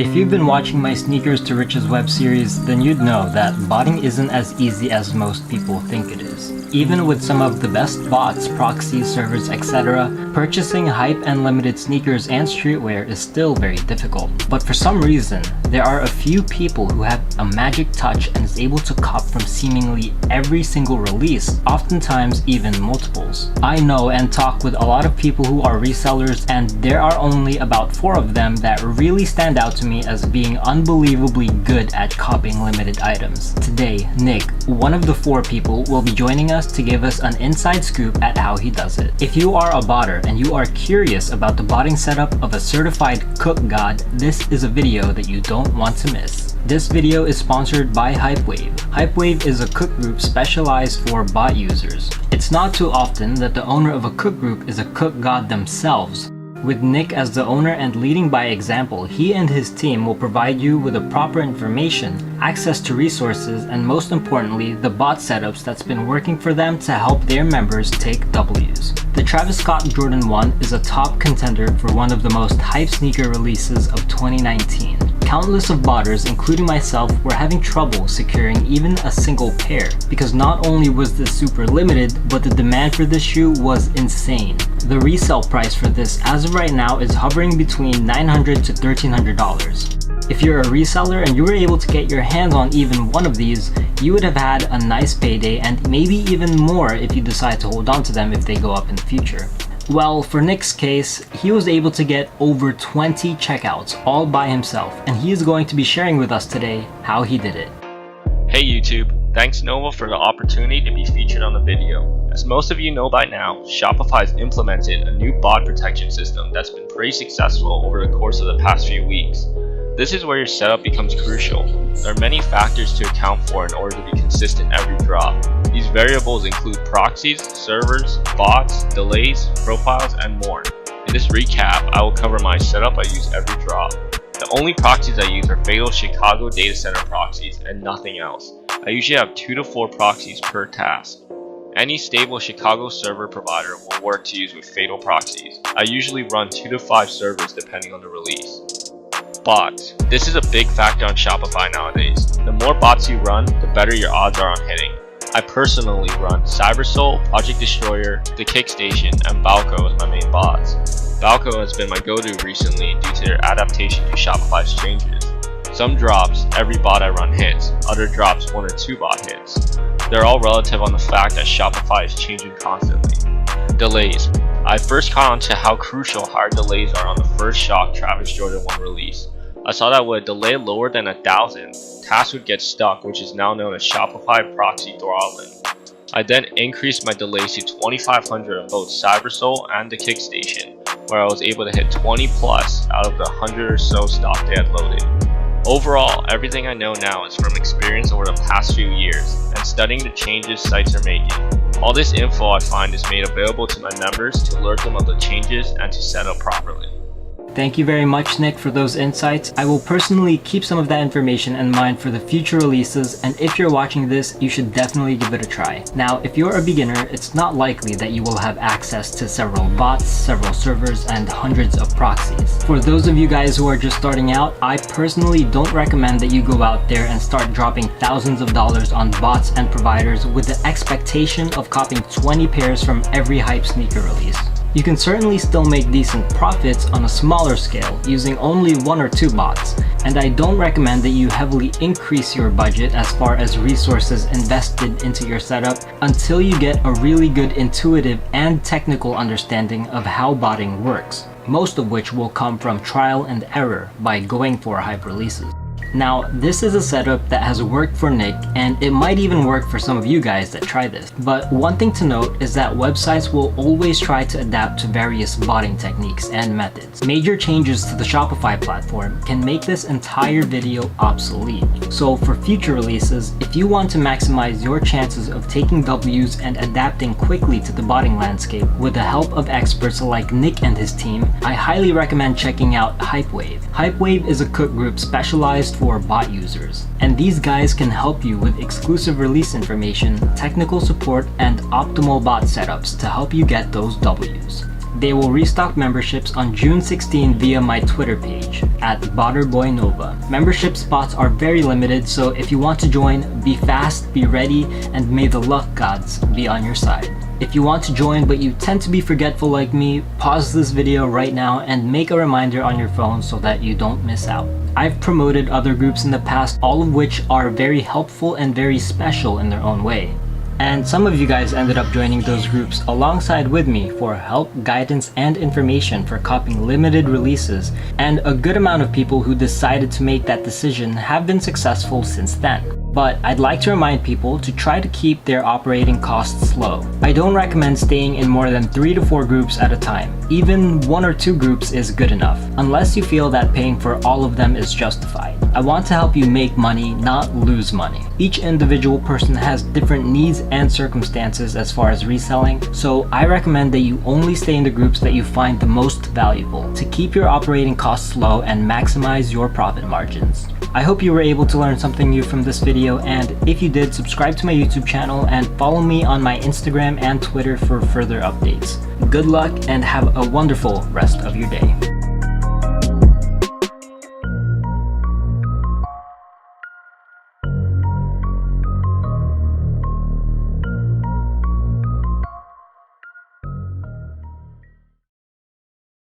If you've been watching my Sneakers to Riches web series, then you'd know that botting isn't as easy as most people think it is. Even with some of the best bots, proxies, servers, etc., purchasing hype and limited sneakers and streetwear is still very difficult. But for some reason, there are a few people who have a magic touch and is able to cop from seemingly every single release, oftentimes even multiples. I know and talk with a lot of people who are resellers, and there are only about 4 of them that really stand out to me as being unbelievably good at copying limited items. Today, Nick, one of the 4 people, will be joining us to give us an inside scoop at how he does it. If you are a botter and you are curious about the botting setup of a certified cook god, this is a video that you don't want to miss. This video is sponsored by Hypewave. Hypewave is a cook group specialized for bot users. It's not too often that the owner of a cook group is a cook god themselves. With Nick as the owner and leading by example, he and his team will provide you with the proper information, access to resources, and most importantly, the bot setups that's been working for them to help their members take W's. The Travis Scott Jordan 1 is a top contender for one of the most hype sneaker releases of 2019. Countless of botters, including myself, were having trouble securing even a single pair because not only was this super limited, but the demand for this shoe was insane. The resale price for this as of right now is hovering between $900 to $1,300. If you're a reseller and you were able to get your hands on even one of these, you would have had a nice payday and maybe even more if you decide to hold on to them if they go up in the future. Well, for Nick's case, he was able to get over 20 checkouts all by himself, and he is going to be sharing with us today how he did it. Hey YouTube, thanks Nova for the opportunity to be featured on the video. As most of you know by now, Shopify has implemented a new bot protection system that's been pretty successful over the course of the past few weeks. This is where your setup becomes crucial. There are many factors to account for in order to be consistent every drop. These variables include proxies, servers, bots, delays, profiles, and more. In this recap, I will cover my setup I use every drop. The only proxies I use are Fatal Chicago data center proxies and nothing else. I usually have 2 to 4 proxies per task. Any stable Chicago server provider will work to use with Fatal proxies. I usually run 2 to 5 servers depending on the release. Bots. This is a big factor on Shopify nowadays. The more bots you run, the better your odds are on hitting. I personally run CyberSoul, Project Destroyer, The Kickstation, and Balco as my main bots. Balco has been my go-to recently due to their adaptation to Shopify's changes. Some drops, every bot I run hits, other drops 1 or 2 bot hits. They're all relative on the fact that Shopify is changing constantly. Delays. I first caught on to how crucial higher delays are on the first shock Travis Jordan 1 release. I saw that with a delay lower than 1,000, tasks would get stuck, which is now known as Shopify proxy throttling. I then increased my delays to 2,500 on both CyberSoul and the Kickstation, where I was able to hit 20 plus out of the 100 or so stock they had loaded. Overall, everything I know now is from experience over the past few years and studying the changes sites are making. All this info I find is made available to my members to alert them of the changes and to set up properly. Thank you very much, Nick, for those insights. I will personally keep some of that information in mind for the future releases, and if you're watching this, you should definitely give it a try. Now, if you're a beginner, it's not likely that you will have access to several bots, several servers, and hundreds of proxies. For those of you guys who are just starting out, I personally don't recommend that you go out there and start dropping thousands of dollars on bots and providers with the expectation of copying 20 pairs from every hype sneaker release. You can certainly still make decent profits on a smaller scale using only 1 or 2 bots, and I don't recommend that you heavily increase your budget as far as resources invested into your setup until you get a really good intuitive and technical understanding of how botting works, most of which will come from trial and error by going for hype releases. Now, this is a setup that has worked for Nick, and it might even work for some of you guys that try this. But one thing to note is that websites will always try to adapt to various botting techniques and methods. Major changes to the Shopify platform can make this entire video obsolete. So for future releases, if you want to maximize your chances of taking W's and adapting quickly to the botting landscape with the help of experts like Nick and his team, I highly recommend checking out Hypewave. Hypewave is a cook group specialized for bot users, and these guys can help you with exclusive release information, technical support, and optimal bot setups to help you get those W's. They will restock memberships on June 16 via my Twitter page at BotterBoyNova. Membership spots are very limited, so if you want to join, be fast, be ready, and may the luck gods be on your side. If you want to join but you tend to be forgetful like me, pause this video right now and make a reminder on your phone so that you don't miss out. I've promoted other groups in the past, all of which are very helpful and very special in their own way. And some of you guys ended up joining those groups alongside with me for help, guidance, and information for copying limited releases, and a good amount of people who decided to make that decision have been successful since then. But I'd like to remind people to try to keep their operating costs low. I don't recommend staying in more than 3 to 4 groups at a time. Even 1 or 2 groups is good enough, unless you feel that paying for all of them is justified. I want to help you make money, not lose money. Each individual person has different needs and circumstances as far as reselling, so I recommend that you only stay in the groups that you find the most valuable to keep your operating costs low and maximize your profit margins. I hope you were able to learn something new from this video, and if you did, subscribe to my YouTube channel and follow me on my Instagram and Twitter for further updates. Good luck and have a wonderful rest of your day.